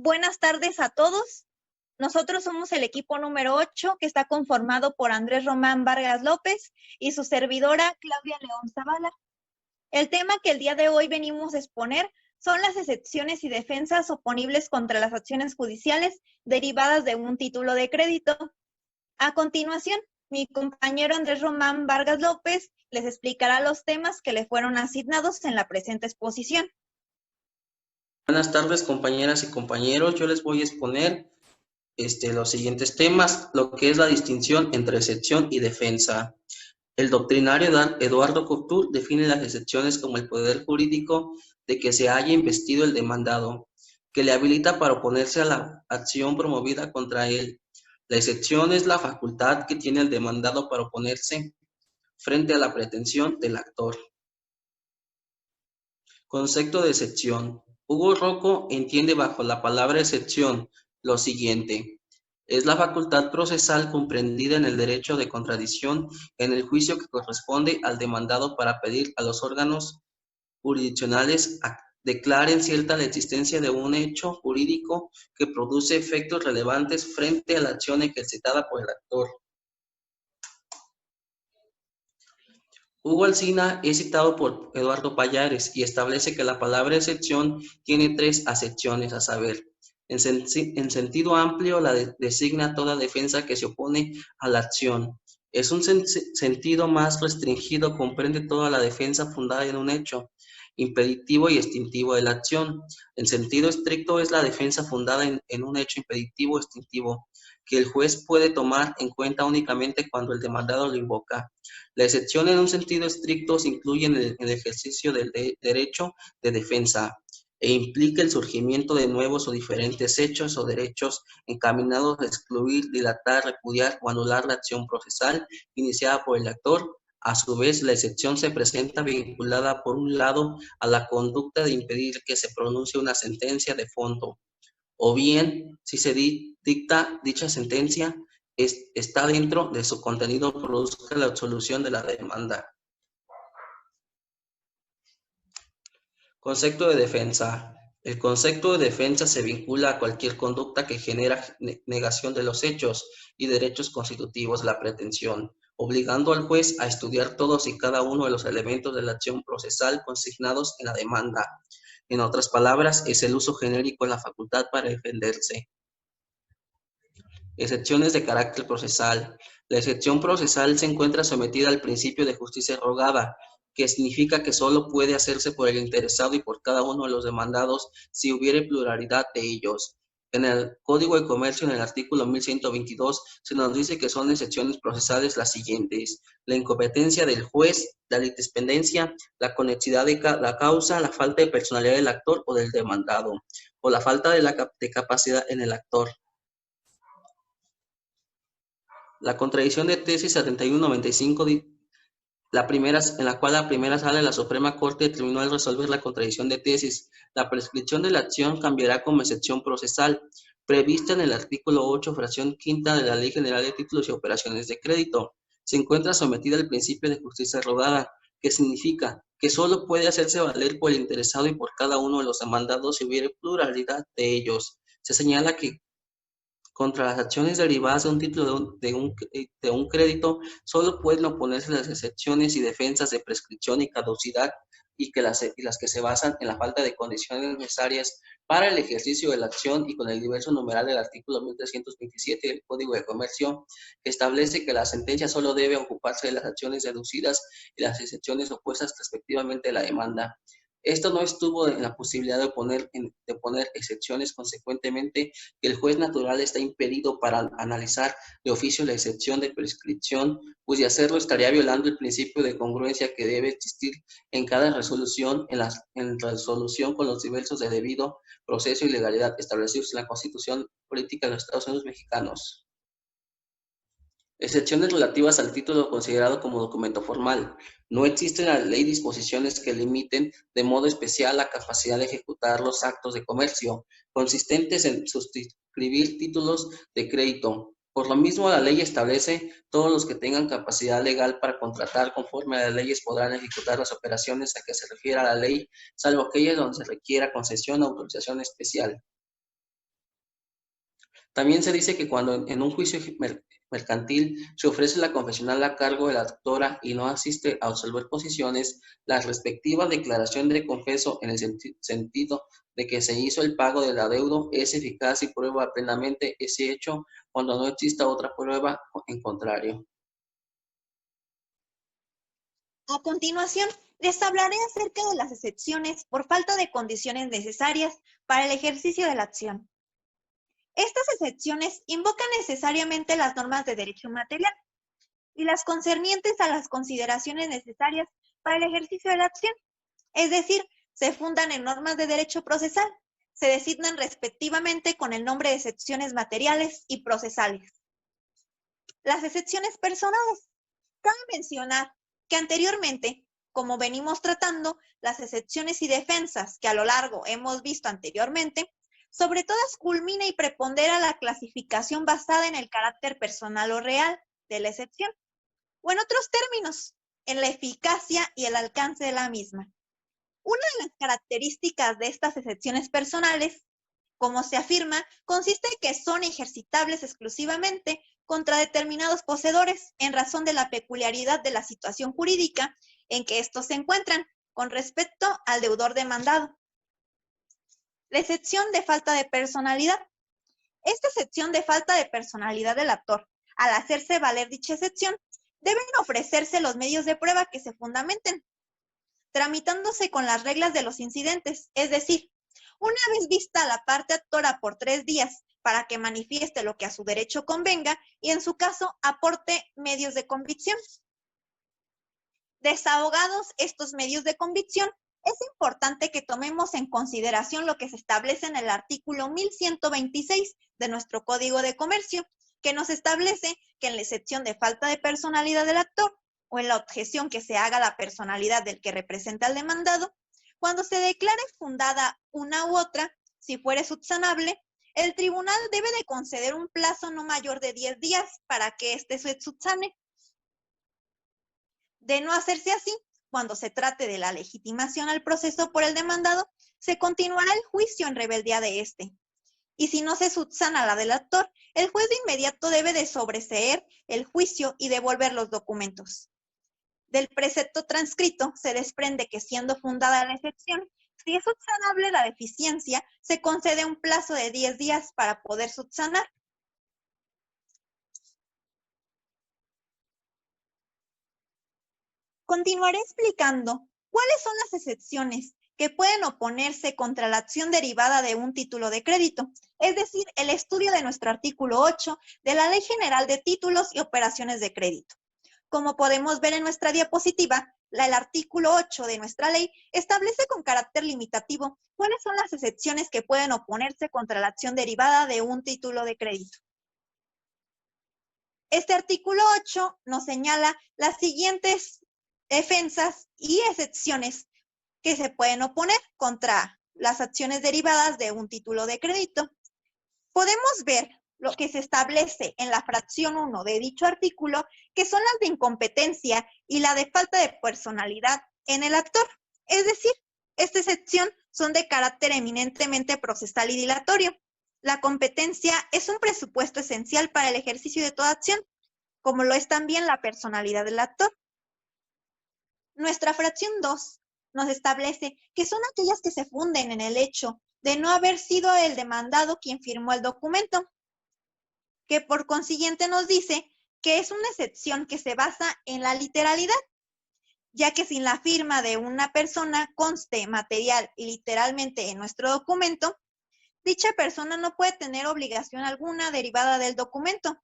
Buenas tardes a todos. Nosotros somos el equipo número 8 que está conformado por Andrés Román Vargas López y su servidora Claudia León Zavala. El tema que el día de hoy venimos a exponer son las excepciones y defensas oponibles contra las acciones judiciales derivadas de un título de crédito. A continuación, mi compañero Andrés Román Vargas López les explicará los temas que le fueron asignados en la presente exposición. Buenas tardes, compañeras y compañeros. Yo les voy a exponer los siguientes temas, lo que es la distinción entre excepción y defensa. El doctrinario Eduardo Couture define las excepciones como el poder jurídico de que se haya investido el demandado, que le habilita para oponerse a la acción promovida contra él. La excepción es la facultad que tiene el demandado para oponerse frente a la pretensión del actor. Concepto de excepción. Hugo Rocco entiende bajo la palabra excepción lo siguiente: es la facultad procesal comprendida en el derecho de contradicción en el juicio que corresponde al demandado para pedir a los órganos jurisdiccionales declaren cierta la existencia de un hecho jurídico que produce efectos relevantes frente a la acción ejercitada por el actor. Hugo Alsina es citado por Eduardo Pallares y establece que la palabra excepción tiene tres acepciones, a saber, en sentido amplio la designa toda defensa que se opone a la acción. Es un sentido más restringido, comprende toda la defensa fundada en un hecho impeditivo y extintivo de la acción. En sentido estricto es la defensa fundada en un hecho impeditivo o extintivo, que el juez puede tomar en cuenta únicamente cuando el demandado lo invoca. La excepción en un sentido estricto se incluye en el ejercicio del derecho de defensa e implica el surgimiento de nuevos o diferentes hechos o derechos encaminados a excluir, dilatar, repudiar o anular la acción procesal iniciada por el actor. A su vez, la excepción se presenta vinculada, por un lado, a la conducta de impedir que se pronuncie una sentencia de fondo, o bien, si se dicta dicha sentencia, está dentro de su contenido, produzca la absolución de la demanda. Concepto de defensa. El concepto de defensa se vincula a cualquier conducta que genera negación de los hechos y derechos constitutivos de la pretensión, obligando al juez a estudiar todos y cada uno de los elementos de la acción procesal consignados en la demanda. En otras palabras, es el uso genérico de la facultad para defenderse. Excepciones de carácter procesal. La excepción procesal se encuentra sometida al principio de justicia rogada, que significa que solo puede hacerse por el interesado y por cada uno de los demandados si hubiere pluralidad de ellos. En el Código de Comercio, en el artículo 1122, se nos dice que son excepciones procesales las siguientes: la incompetencia del juez, la litispendencia, la conexidad de la causa, la falta de personalidad del actor o del demandado, o la falta de capacidad en el actor. La contradicción de tesis 7195, en la cual la primera sala de la Suprema Corte determinó al resolver la contradicción de tesis, la prescripción de la acción cambiará como excepción procesal, prevista en el artículo 8, fracción quinta de la Ley General de Títulos y Operaciones de Crédito. Se encuentra sometida al principio de justicia rogada, que significa que solo puede hacerse valer por el interesado y por cada uno de los demandados si hubiere pluralidad de ellos. Se señala que contra las acciones derivadas de un título de un crédito, solo pueden oponerse las excepciones y defensas de prescripción y caducidad y las que se basan en la falta de condiciones necesarias para el ejercicio de la acción, y con el diverso numeral del artículo 1327 del Código de Comercio, que establece que la sentencia solo debe ocuparse de las acciones deducidas y las excepciones opuestas respectivamente a la demanda. Esto no estuvo en la posibilidad de poner excepciones. Consecuentemente, el juez natural está impedido para analizar de oficio la excepción de prescripción, pues de hacerlo estaría violando el principio de congruencia que debe existir en cada resolución, en resolución con los diversos de debido proceso y legalidad establecidos en la Constitución Política de los Estados Unidos Mexicanos. Excepciones relativas al título considerado como documento formal. No existen en la ley disposiciones que limiten de modo especial la capacidad de ejecutar los actos de comercio, consistentes en suscribir títulos de crédito. Por lo mismo, la ley establece todos los que tengan capacidad legal para contratar conforme a las leyes podrán ejecutar las operaciones a que se refiera la ley, salvo aquellas donde se requiera concesión o autorización especial. También se dice que cuando en un juicio mercantil se ofrece la confesional a cargo de la autora y no asiste a absolver posiciones, la respectiva declaración de confeso en el sentido de que se hizo el pago del adeudo es eficaz y prueba plenamente ese hecho cuando no exista otra prueba en contrario. A continuación, les hablaré acerca de las excepciones por falta de condiciones necesarias para el ejercicio de la acción. Estas excepciones invocan necesariamente las normas de derecho material y las concernientes a las consideraciones necesarias para el ejercicio de la acción, es decir, se fundan en normas de derecho procesal, se designan respectivamente con el nombre de excepciones materiales y procesales. Las excepciones personales. Cabe mencionar que anteriormente, como venimos tratando, las excepciones y defensas que a lo largo hemos visto anteriormente, sobre todas culmina y prepondera la clasificación basada en el carácter personal o real de la excepción, o en otros términos, en la eficacia y el alcance de la misma. Una de las características de estas excepciones personales, como se afirma, consiste en que son ejercitables exclusivamente contra determinados poseedores en razón de la peculiaridad de la situación jurídica en que estos se encuentran con respecto al deudor demandado. La excepción de falta de personalidad. Esta excepción de falta de personalidad del actor, al hacerse valer dicha excepción, deben ofrecerse los medios de prueba que se fundamenten, tramitándose con las reglas de los incidentes, es decir, una vez vista la parte actora por 3 días para que manifieste lo que a su derecho convenga y en su caso aporte medios de convicción. Desahogados estos medios de convicción, es importante que tomemos en consideración lo que se establece en el artículo 1126 de nuestro Código de Comercio, que nos establece que en la excepción de falta de personalidad del actor o en la objeción que se haga a la personalidad del que representa al demandado, cuando se declare fundada una u otra, si fuere subsanable, el tribunal debe de conceder un plazo no mayor de 10 días para que éste se subsane. De no hacerse así, cuando se trate de la legitimación al proceso por el demandado, se continuará el juicio en rebeldía de éste. Y si no se subsana la del actor, el juez de inmediato debe de sobreseer el juicio y devolver los documentos. Del precepto transcrito se desprende que siendo fundada la excepción, si es subsanable la deficiencia, se concede un plazo de 10 días para poder subsanar. Continuaré explicando cuáles son las excepciones que pueden oponerse contra la acción derivada de un título de crédito, es decir, el estudio de nuestro artículo 8 de la Ley General de Títulos y Operaciones de Crédito. Como podemos ver en nuestra diapositiva, el artículo 8 de nuestra ley establece con carácter limitativo cuáles son las excepciones que pueden oponerse contra la acción derivada de un título de crédito. Este artículo 8 nos señala las siguientes defensas y excepciones que se pueden oponer contra las acciones derivadas de un título de crédito. Podemos ver lo que se establece en la fracción 1 de dicho artículo, que son las de incompetencia y la de falta de personalidad en el actor. Es decir, esta excepción son de carácter eminentemente procesal y dilatorio. La competencia es un presupuesto esencial para el ejercicio de toda acción, como lo es también la personalidad del actor. Nuestra fracción 2 nos establece que son aquellas que se funden en el hecho de no haber sido el demandado quien firmó el documento, que por consiguiente nos dice que es una excepción que se basa en la literalidad, ya que sin la firma de una persona conste material y literalmente en nuestro documento, dicha persona no puede tener obligación alguna derivada del documento.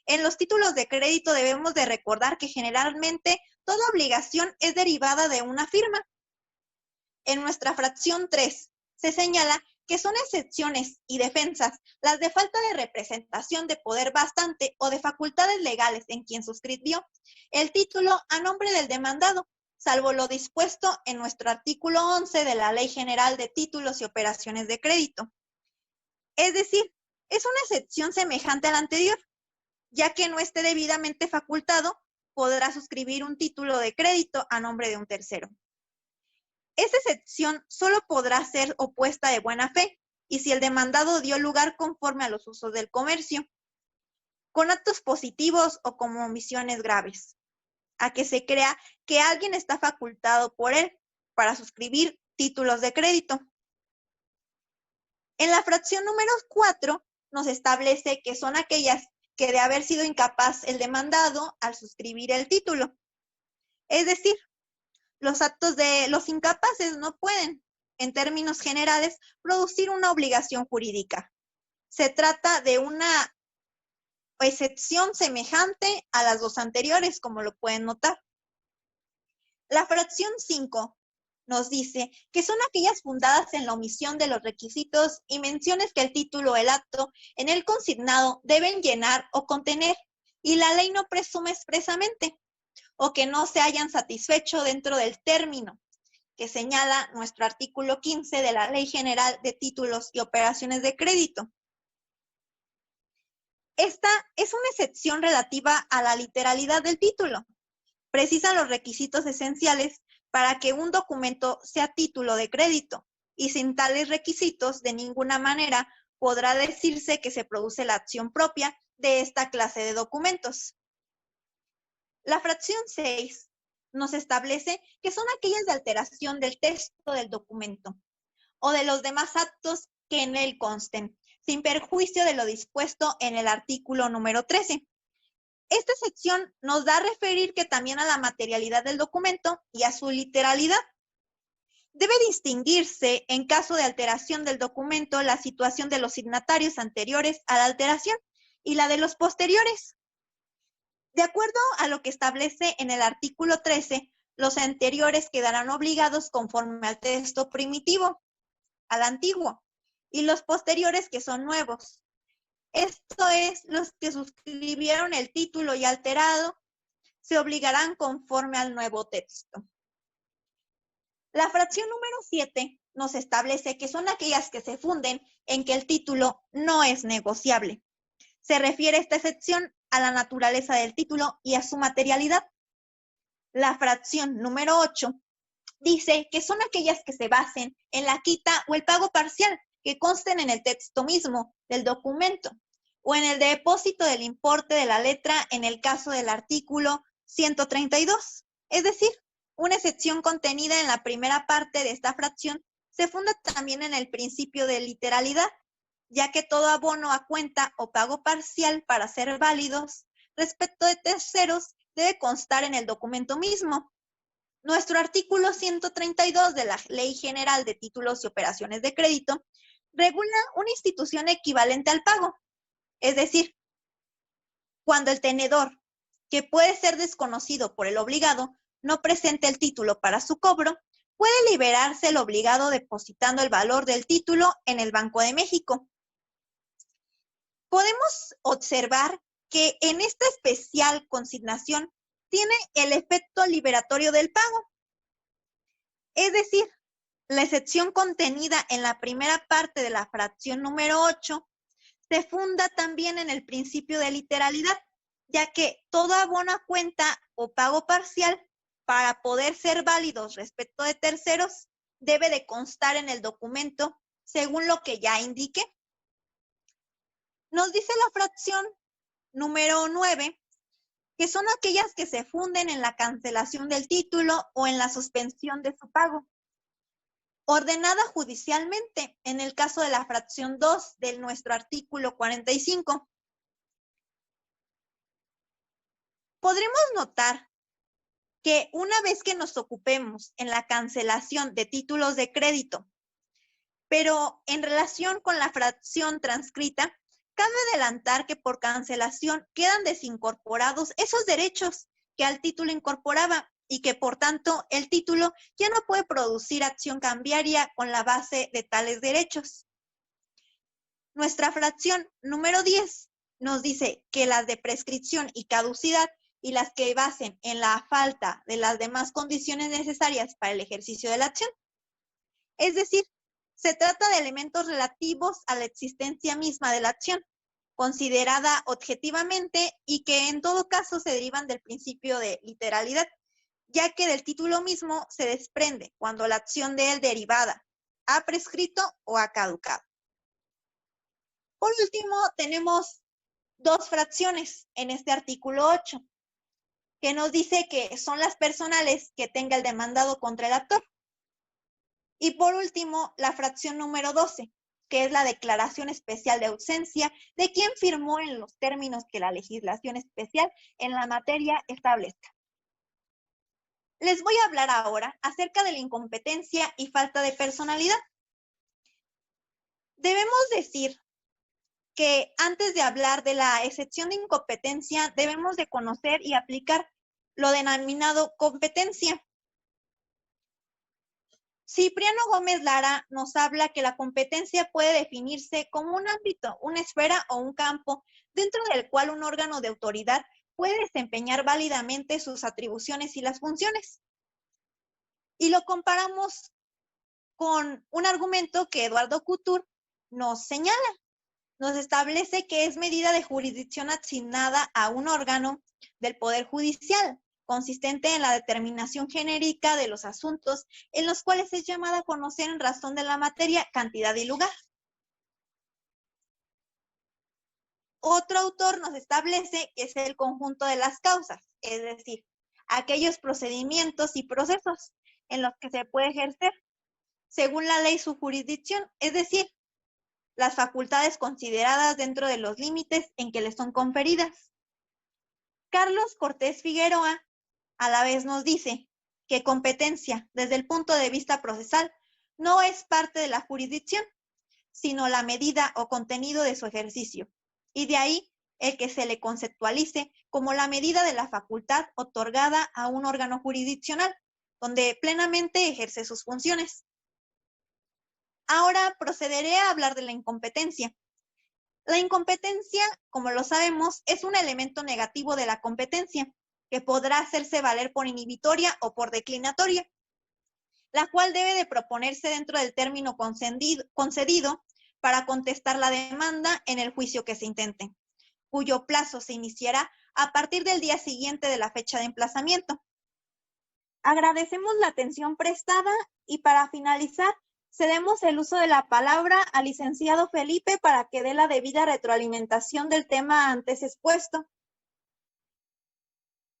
En los títulos de crédito debemos de recordar que generalmente toda obligación es derivada de una firma. En nuestra fracción 3 se señala que son excepciones y defensas las de falta de representación de poder bastante o de facultades legales en quien suscribió el título a nombre del demandado, salvo lo dispuesto en nuestro artículo 11 de la Ley General de Títulos y Operaciones de Crédito. Es decir, es una excepción semejante a la anterior, ya que no esté debidamente facultado, podrá suscribir un título de crédito a nombre de un tercero. Esta excepción solo podrá ser opuesta de buena fe, y si el demandado dio lugar conforme a los usos del comercio, con actos positivos o con omisiones graves, a que se crea que alguien está facultado por él para suscribir títulos de crédito. En la fracción número 4 nos establece que son aquellas que de haber sido incapaz el demandado al suscribir el título. Es decir, los actos de los incapaces no pueden, en términos generales, producir una obligación jurídica. Se trata de una excepción semejante a las dos anteriores, como lo pueden notar. La fracción 5 nos dice que son aquellas fundadas en la omisión de los requisitos y menciones que el título o el acto en el consignado deben llenar o contener, y la ley no presume expresamente, o que no se hayan satisfecho dentro del término que señala nuestro artículo 15 de la Ley General de Títulos y Operaciones de Crédito. Esta es una excepción relativa a la literalidad del título. Precisa los requisitos esenciales para que un documento sea título de crédito, y sin tales requisitos de ninguna manera podrá decirse que se produce la acción propia de esta clase de documentos. La fracción 6 nos establece que son aquellas de alteración del texto del documento o de los demás actos que en él consten, sin perjuicio de lo dispuesto en el artículo número 13. Esta sección nos da a referir que también a la materialidad del documento y a su literalidad. Debe distinguirse, en caso de alteración del documento, la situación de los signatarios anteriores a la alteración y la de los posteriores. De acuerdo a lo que establece en el artículo 13, los anteriores quedarán obligados conforme al texto primitivo, al antiguo, y los posteriores que son nuevos. Esto es, los que suscribieron el título y alterado se obligarán conforme al nuevo texto. La fracción número 7 nos establece que son aquellas que se funden en que el título no es negociable. Se refiere esta excepción a la naturaleza del título y a su materialidad. La fracción número 8 dice que son aquellas que se basen en la quita o el pago parcial que consten en el texto mismo del documento o en el depósito del importe de la letra en el caso del artículo 132. Es decir, una excepción contenida en la primera parte de esta fracción se funda también en el principio de literalidad, ya que todo abono a cuenta o pago parcial para ser válidos respecto de terceros debe constar en el documento mismo. Nuestro artículo 132 de la Ley General de Títulos y Operaciones de Crédito regula una institución equivalente al pago, es decir, cuando el tenedor, que puede ser desconocido por el obligado, no presente el título para su cobro, puede liberarse el obligado depositando el valor del título en el Banco de México. Podemos observar que en esta especial consignación tiene el efecto liberatorio del pago. Es decir, la excepción contenida en la primera parte de la fracción número 8 se funda también en el principio de literalidad, ya que todo abono a cuenta o pago parcial, para poder ser válidos respecto de terceros, debe de constar en el documento según lo que ya indiqué. Nos dice la fracción número 9 que son aquellas que se funden en la cancelación del título o en la suspensión de su pago, ordenada judicialmente, en el caso de la fracción 2 de nuestro artículo 45. Podremos notar que una vez que nos ocupemos en la cancelación de títulos de crédito, pero en relación con la fracción transcrita, cabe adelantar que por cancelación quedan desincorporados esos derechos que al título incorporaba y que por tanto el título ya no puede producir acción cambiaria con la base de tales derechos. Nuestra fracción número 10 nos dice que las de prescripción y caducidad y las que basen en la falta de las demás condiciones necesarias para el ejercicio de la acción. Es decir, se trata de elementos relativos a la existencia misma de la acción, considerada objetivamente y que en todo caso se derivan del principio de literalidad, ya que del título mismo se desprende cuando la acción de él derivada ha prescrito o ha caducado. Por último, tenemos dos fracciones en este artículo 8, que nos dice que son las personales que tenga el demandado contra el actor. Y por último, la fracción número 12, que es la declaración especial de ausencia de quien firmó en los términos que la legislación especial en la materia establezca. Les voy a hablar ahora acerca de la incompetencia y falta de personalidad. Debemos decir que antes de hablar de la excepción de incompetencia, debemos de conocer y aplicar lo denominado competencia. Cipriano Gómez Lara nos habla que la competencia puede definirse como un ámbito, una esfera o un campo dentro del cual un órgano de autoridad puede desempeñar válidamente sus atribuciones y las funciones. Y lo comparamos con un argumento que Eduardo Couture nos señala. Nos establece que es medida de jurisdicción asignada a un órgano del Poder Judicial, consistente en la determinación genérica de los asuntos en los cuales es llamada a conocer en razón de la materia, cantidad y lugar. Otro autor nos establece que es el conjunto de las causas, es decir, aquellos procedimientos y procesos en los que se puede ejercer, según la ley, su jurisdicción, es decir, las facultades consideradas dentro de los límites en que les son conferidas. Carlos Cortés Figueroa a la vez nos dice que competencia, desde el punto de vista procesal, no es parte de la jurisdicción, sino la medida o contenido de su ejercicio, y de ahí el que se le conceptualice como la medida de la facultad otorgada a un órgano jurisdiccional, donde plenamente ejerce sus funciones. Ahora procederé a hablar de la incompetencia. La incompetencia, como lo sabemos, es un elemento negativo de la competencia, que podrá hacerse valer por inhibitoria o por declinatoria, la cual debe de proponerse dentro del término concedido para contestar la demanda en el juicio que se intente, cuyo plazo se iniciará a partir del día siguiente de la fecha de emplazamiento. Agradecemos la atención prestada y para finalizar, cedemos el uso de la palabra al licenciado Felipe para que dé la debida retroalimentación del tema antes expuesto.